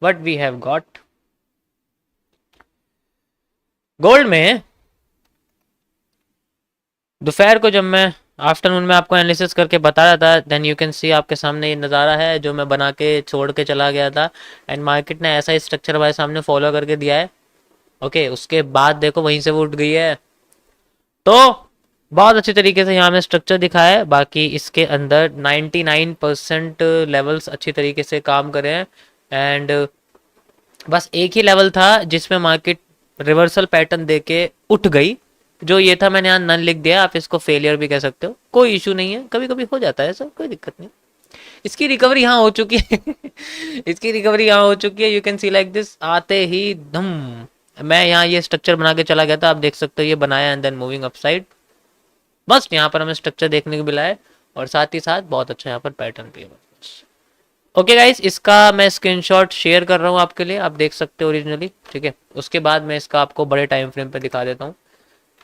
What we have got gold में। दोपहर को जब मैं आफ्टरनून में आपको एनालिसिस करके बता रहा था, देन यू कैन सी आपके सामने ये नज़ारा है जो मैं बना के छोड़ के चला गया था, एंड मार्केट ने ऐसा ही स्ट्रक्चर हमारे सामने फॉलो करके दिया है। ओके, उसके बाद देखो वहीं से वो उठ गई है। तो बहुत अच्छी तरीके से यहाँ में स्ट्रक्चर दिखाया है। बाकी इसके अंदर 99% लेवल्स अच्छी तरीके से काम करे हैं, एंड बस एक ही लेवल था जिसमें मार्केट रिवर्सल पैटर्न देके उठ गई, जो ये था। मैंने यहाँ नन लिख दिया, आप इसको फेलियर भी कह सकते हो, कोई इशू नहीं है, कभी कभी हो जाता है ऐसा, कोई दिक्कत नहीं। इसकी रिकवरी यहाँ हो चुकी है इसकी रिकवरी यहाँ हो चुकी है। You can see like this, आते ही धम मैं यहाँ ये स्ट्रक्चर बना के चला गया था, आप देख सकते हो ये बनाया एंड देन मूविंग अपसाइड। बस यहाँ पर हमें स्ट्रक्चर देखने को मिला है, और साथ ही साथ बहुत अच्छा यहाँ पर पैटर्न भी है। ओके गाइस, इसका मैं स्क्रीनशॉट शेयर कर रहा हूँ आपके लिए, आप देख सकते हो ओरिजिनली, ठीक है। उसके बाद मैं इसका आपको बड़े टाइम फ्रेम पे दिखा देता हूँ।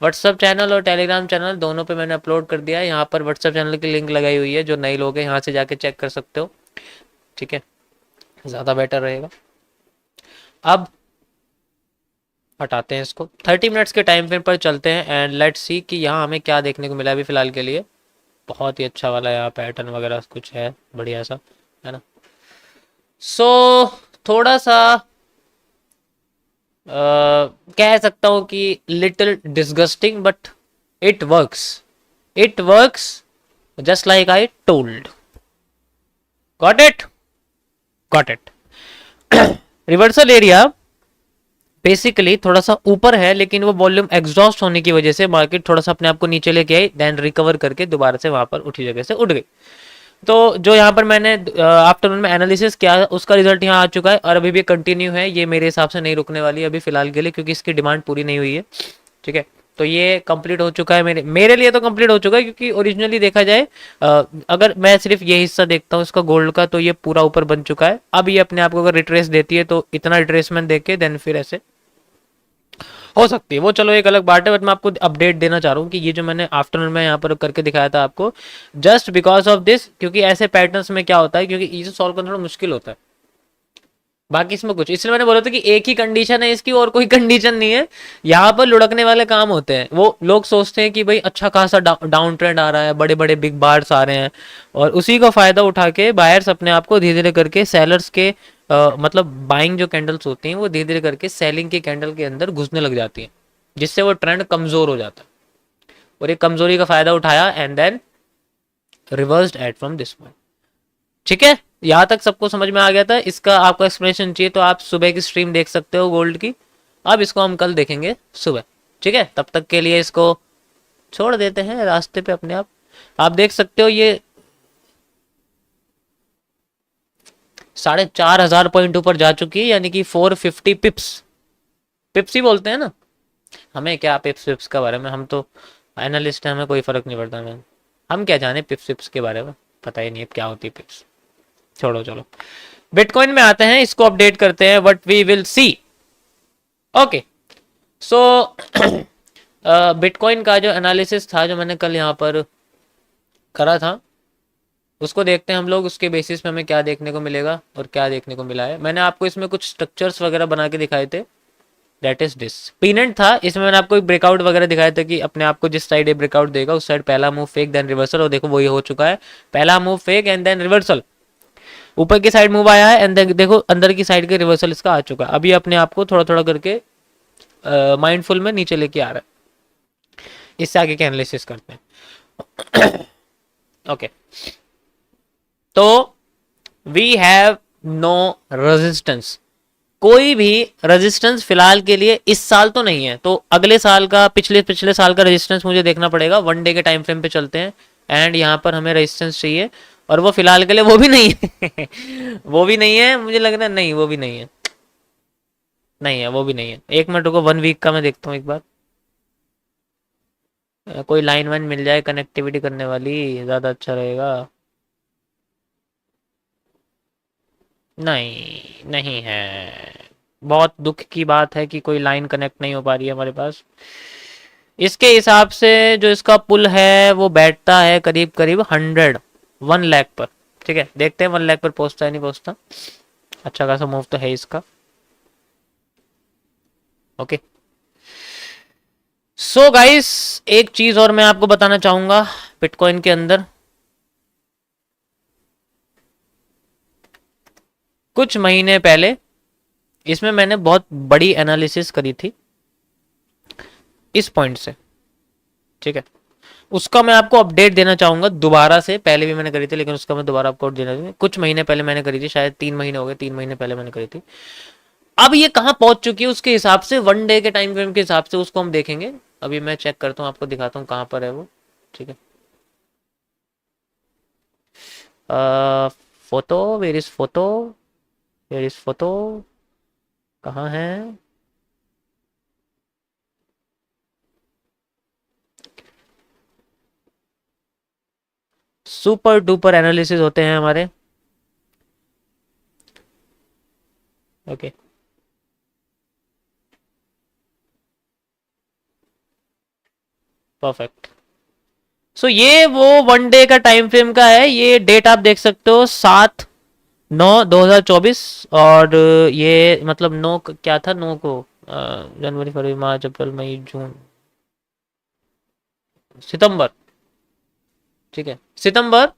व्हाट्सअप चैनल और टेलीग्राम चैनल दोनों पे मैंने अपलोड कर दिया है। यहाँ पर व्हाट्सअप चैनल की लिंक लगाई हुई है, जो नए लोग हैं यहाँ से जाके चेक कर सकते हो, ठीक है, ज़्यादा बेटर रहेगा। अब हटाते हैं इसको, 30 मिनट्स के टाइम फ्रेम पर चलते हैं, एंड लेट्स सी कि यहाँ हमें क्या देखने को मिला अभी फिलहाल के लिए। बहुत ही अच्छा वाला यहाँ पैटर्न वगैरह कुछ है, बढ़िया सा, है ना। सो थोड़ा सा कह सकता हूँ कि little disgusting, but it works, it works just like I told. Got it, got it. Reversal area basically थोड़ा सा ऊपर है, लेकिन वो वॉल्यूम एग्जॉस्ट होने की वजह से मार्केट थोड़ा सा अपने आप को नीचे लेके आई, देन रिकवर करके दोबारा से वहां पर उठी जगह से उठ गई। तो जो यहाँ पर मैंने आफ्टरनून में एनालिसिस किया, उसका रिजल्ट यहाँ आ चुका है, और अभी भी कंटिन्यू है। ये मेरे हिसाब से नहीं रुकने वाली है अभी फिलहाल के लिए, क्योंकि इसकी डिमांड पूरी नहीं हुई है, ठीक है। तो ये कंप्लीट हो चुका है, मेरे लिए तो कंप्लीट हो चुका है, क्योंकि ओरिजिनली देखा जाए अगर मैं सिर्फ ये हिस्सा देखता हूँ इसका गोल्ड का, तो ये पूरा ऊपर बन चुका है। अब ये अपने आप को अगर रिट्रेस देती है तो इतना रिट्रेसमेंट देके देन फिर ऐसे हो सकती है वो, चलो एक अलग बात है। बट मैं आपको अपडेट देना चाह रहा हूँ कि ये जो मैंने आफ्टरनून में यहाँ पर करके दिखाया था आपको, जस्ट बिकॉज ऑफ दिस, क्योंकि ऐसे पैटर्न्स में क्या होता है, क्योंकि इसे सॉल्व करना थोड़ा मुश्किल होता है। बाकी इसमें कुछ, इसलिए मैंने बोला था कि एक ही कंडीशन है इसकी, और कोई कंडीशन नहीं है। यहाँ पर लुढ़कने वाले काम होते हैं। वो लोग सोचते हैं कि भाई अच्छा खासा डाउन ट्रेंड आ रहा है, बड़े बड़े बिग बार्स आ रहे हैं, और उसी का फायदा उठा के बायर्स अपने आप को धीरे धीरे करके सेलर्स के मतलब बाइंग जो कैंडल्स होती हैं वो धीरे धीरे करके सेलिंग के कैंडल के अंदर घुसने लग जाती हैं, जिससे वो ट्रेंड कमजोर हो जाता है। और ये कमजोरी का फायदा उठाया and then reversed at from this point, ठीक है। यहाँ तक सबको समझ में आ गया था। इसका आपको एक्सप्लेनेशन चाहिए तो आप सुबह की स्ट्रीम देख सकते हो गोल्ड की। अब इसको हम कल देखेंगे सुबह, ठीक है। तब तक के लिए इसको छोड़ देते हैं रास्ते पे अपने आप देख सकते हो ये 4,500 पॉइंट ऊपर जा चुकी है, यानी कि 450 पिप्स, पिप्स ही बोलते हैं ना, हमें क्या पिप्स पिप्स के बारे में, हम तो एनालिस्ट हैं, हमें कोई फर्क नहीं पड़ता। मैं हम क्या जाने पिप्स पिप्स के बारे में, पता ही नहीं है क्या होती है पिप्स, छोड़ो। चलो बिटकॉइन में आते हैं, इसको अपडेट करते हैं, what we will see. Okay, so bitcoin का जो एनालिसिस था जो मैंने कल यहाँ पर करा था, उसको देखते हैं हम लोग, उसके बेसिस पे हमें क्या देखने को मिलेगा और क्या देखने को मिला है। मैंने आपको इसमें कुछ स्ट्रक्चर्स वगैरह बना के दिखाए थे, दैट इज दिस पीनेंट था। इसमें मैंने आपको एक ब्रेकआउट वगैरह दिखाया था कि अपने आप को जिस साइड ये ब्रेकआउट देगा उस साइड पहला मूव फेक देन रिवर्सल, और देखो वो ये हो चुका है, पहला move fake and then reversal, ऊपर की साइड मूव आया है, एंड देन देखो अंदर की साइड के रिवर्सल इसका आ चुका है। अभी अपने आप को थोड़ा थोड़ा करके माइंडफुल में नीचे लेके आ रहा है। इससे आगे के एनालिसिस करते हैं। ओके, तो वी हैव नो रेजिस्टेंस, कोई भी रेजिस्टेंस फिलहाल के लिए इस साल तो नहीं है, तो अगले साल का, पिछले पिछले साल का रेजिस्टेंस मुझे देखना पड़ेगा। वन डे के टाइम फ्रेम पे चलते हैं, एंड यहाँ पर हमें रेजिस्टेंस चाहिए, और वो फिलहाल के लिए वो भी नहीं है। वो भी नहीं है, मुझे लग रहा है, नहीं वो भी नहीं है, नहीं है वो भी नहीं है। एक मिनट रुको, 1 वीक का मैं देखता हूँ एक बार, कोई लाइन वाइन मिल जाए कनेक्टिविटी करने वाली, ज़्यादा अच्छा रहेगा। नहीं, नहीं है, बहुत दुख की बात है कि कोई लाइन कनेक्ट नहीं हो पा रही है हमारे पास। इसके हिसाब से जो इसका पुल है वो बैठता है करीब करीब 100, 1 लाख पर, ठीक है। देखते हैं 1 लाख पर पहुंचता है नहीं पहुंचता। अच्छा खासा मूव तो है इसका। ओके, सो गाइस एक चीज और मैं आपको बताना चाहूंगा बिटकॉइन के अंदर। कुछ महीने पहले इसमें मैंने बहुत बड़ी एनालिसिस करी थी इस पॉइंट से, ठीक है। उसका मैं आपको अपडेट देना चाहूंगा दोबारा से, पहले भी मैंने करी थी लेकिन उसका मैं दोबारा आपको देना चाहूंगा। कुछ महीने पहले मैंने करी थी, शायद 3 महीने हो गए, 3 महीने पहले मैंने करी थी। अब ये कहाँ पहुंच चुकी है उसके हिसाब से, वन डे के टाइम फ्रेम के हिसाब से उसको हम देखेंगे। अभी मैं चेक करता हूँ, आपको दिखाता हूँ कहाँ पर है वो, ठीक है। Photo, where is photo, where is photo, कहाँ है? सुपर डुपर एनालिसिस होते हैं हमारे। Okay, perfect. सो ये वो वन डे का टाइम फ्रेम का है। ये डेट आप देख सकते हो 7/9/2024। और ये मतलब क्या था, 9 को जनवरी फरवरी मार्च अप्रैल मई जून सितंबर, ठीक है, सितंबर।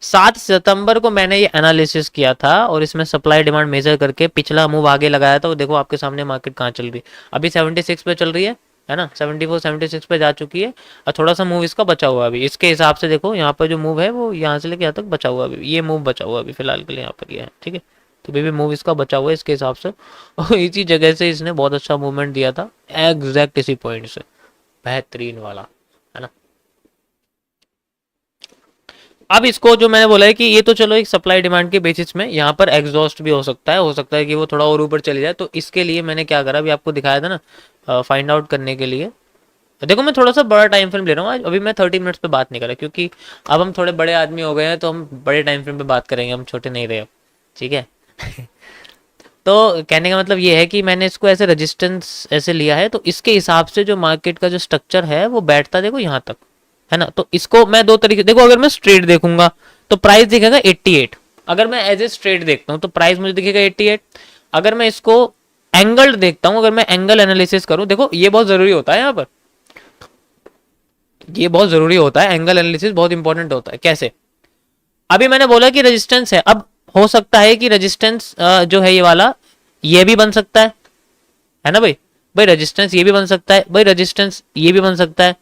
7 सितंबर को मैंने ये एनालिसिस किया था और इसमें सप्लाई डिमांड मेजर करके पिछला मूव आगे लगाया था। वो देखो आपके सामने मार्केट कहाँ चल रही है, अभी 76 पे चल रही है ना, 74 76 पे जा चुकी है। और थोड़ा सा मूव इसका बचा हुआ अभी, इसके हिसाब से देखो यहाँ पर जो मूव है वो यहाँ से लेके यहाँ तक बचा हुआ, अभी ये मूव बचा हुआ अभी फिलहाल के लिए यहाँ पर ये है, ठीक है। तो अभी भी मूव इसका बचा हुआ है इसके हिसाब से। और इसी जगह से इसने बहुत अच्छा मूवमेंट दिया था, एग्जैक्ट इसी पॉइंट से, बेहतरीन वाला, है ना। अब इसको जो मैंने बोला है कि ये तो चलो एक सप्लाई डिमांड के बेसिस में यहाँ पर एग्जॉस्ट भी हो सकता है कि वो थोड़ा और ऊपर चली जाए। तो इसके लिए मैंने क्या करा, अभी आपको दिखाया था ना, फाइंड आउट करने के लिए। देखो मैं थोड़ा सा बड़ा टाइम फ्रेम ले रहा हूँ आज, अभी मैं 30 मिनट्स पे बात नहीं कर रहा क्योंकि अब हम थोड़े बड़े आदमी हो गए हैं, तो हम बड़े टाइम फ्रेम पे बात करेंगे, हम छोटे नहीं रहे अब, ठीक है। तो कहने का मतलब ये है कि मैंने इसको ऐसे रेजिस्टेंस ऐसे लिया है, तो इसके हिसाब से जो मार्केट का जो स्ट्रक्चर है वो बैठता देखो यहाँ तक, है ना। तो इसको मैं दो तरीके देखो, अगर मैं स्ट्रेट देखूंगा तो प्राइस दिखेगा 88। अगर मैं एज ए स्ट्रेट देखता हूँ तो प्राइस मुझे दिखेगा 88। अगर मैं इसको एंगल देखता हूँ, अगर मैं एंगल एनालिसिस करूँ, देखो ये बहुत जरूरी होता है यहाँ पर, ये बहुत जरूरी होता है, एंगल एनालिसिस बहुत इंपॉर्टेंट होता है। कैसे? अभी मैंने बोला कि रेजिस्टेंस है, अब हो सकता है कि रेजिस्टेंस जो है ये वाला ये भी बन सकता है ना भाई। भाई रेजिस्टेंस ये भी बन सकता है, भाई रेजिस्टेंस ये भी बन सकता है।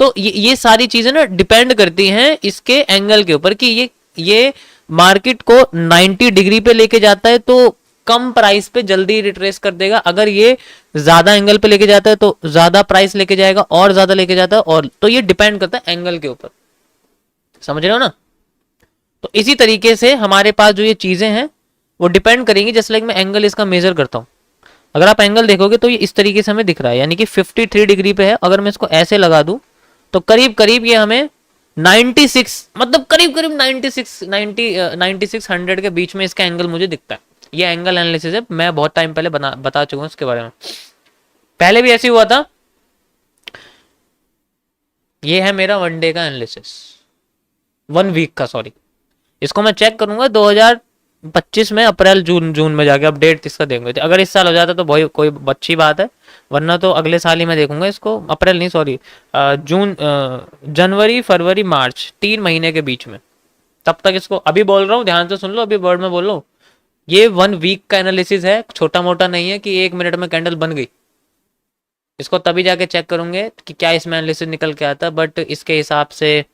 तो ये सारी चीजें ना डिपेंड करती हैं इसके एंगल के ऊपर कि ये मार्केट को 90 डिग्री पे लेके जाता है तो कम प्राइस पे जल्दी रिट्रेस कर देगा, अगर ये ज्यादा एंगल पे लेके जाता है तो ज्यादा प्राइस लेके जाएगा, और ज्यादा लेके जाता है और, तो ये डिपेंड करता है एंगल के ऊपर, समझ रहे हो ना। तो इसी तरीके से हमारे पास जो ये चीजें हैं वो डिपेंड करेंगी, जैसे लाइक मैं एंगल इसका मेजर करता हूं, अगर आप एंगल देखोगे तो ये इस तरीके से हमें दिख रहा है, यानी कि 53 डिग्री पे है। अगर मैं इसको ऐसे लगा दूं तो करीब करीब ये हमें 96, मतलब करीब करीब 96 के बीच में इसका एंगल मुझे दिखता है। ये एंगल एनालिसिस है, मैं बहुत टाइम पहले बता चुका हूं इसके बारे में, पहले भी ऐसे हुआ था। ये है मेरा वन डे का एनालिसिस, 1 वीक का, सॉरी। इसको मैं चेक करूंगा 2025 में अप्रैल जून जून में जाके अपडेट इसका देंगे। अगर इस साल हो जाता तो भाई कोई अच्छी बात है, वरना तो अगले साल ही मैं देखूंगा इसको, अप्रैल नहीं सॉरी, जून, जनवरी फरवरी मार्च, 3 महीने के बीच में। तब तक इसको अभी बोल रहा हूँ, ध्यान से सुन लो, अभी वर्ड में बोल रहा हूँ। ये 1 वीक का एनालिसिस है, छोटा मोटा नहीं है कि 1 मिनट में कैंडल बन गई। इसको तभी जाके चेक करूंगे कि क्या इसमें एनालिसिस निकल के आता, बट इसके हिसाब से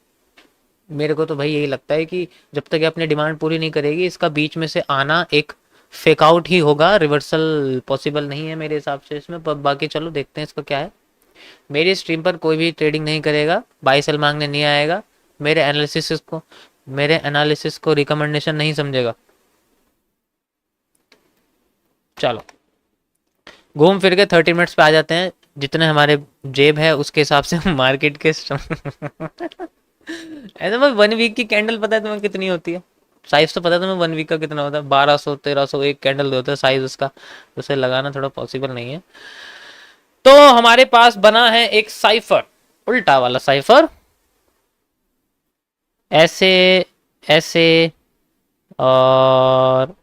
मेरे को तो भाई यही लगता है कि जब तक ये अपनी डिमांड पूरी नहीं करेगी, इसका बीच में से आना एक फेक आउट ही होगा, रिवर्सल पॉसिबल नहीं है मेरे हिसाब से इसमें। पर बाकी चलो देखते हैं इसका क्या है। मेरी स्ट्रीम पर कोई भी ट्रेडिंग नहीं करेगा, बाई सेल मांगने नहीं आएगा, मेरे एनालिसिस को रिकमेंडेशन नहीं समझेगा। चलो घूम फिर के 30 मिनट्स पे आ जाते हैं, जितने हमारे जेब है उसके हिसाब से मार्केट के ऐसे मैं 1 वीक की कैंडल पता है तुम्हें कितनी होती है? साइज तो पता है तुम्हें 1 वीक का कितना होता है? 1200 1300 एक कैंडल होता है साइज उसका, उसे लगाना थोड़ा पॉसिबल नहीं है। तो हमारे पास बना है एक साइफर, उल्टा वाला साइफर, ऐसे ऐसे और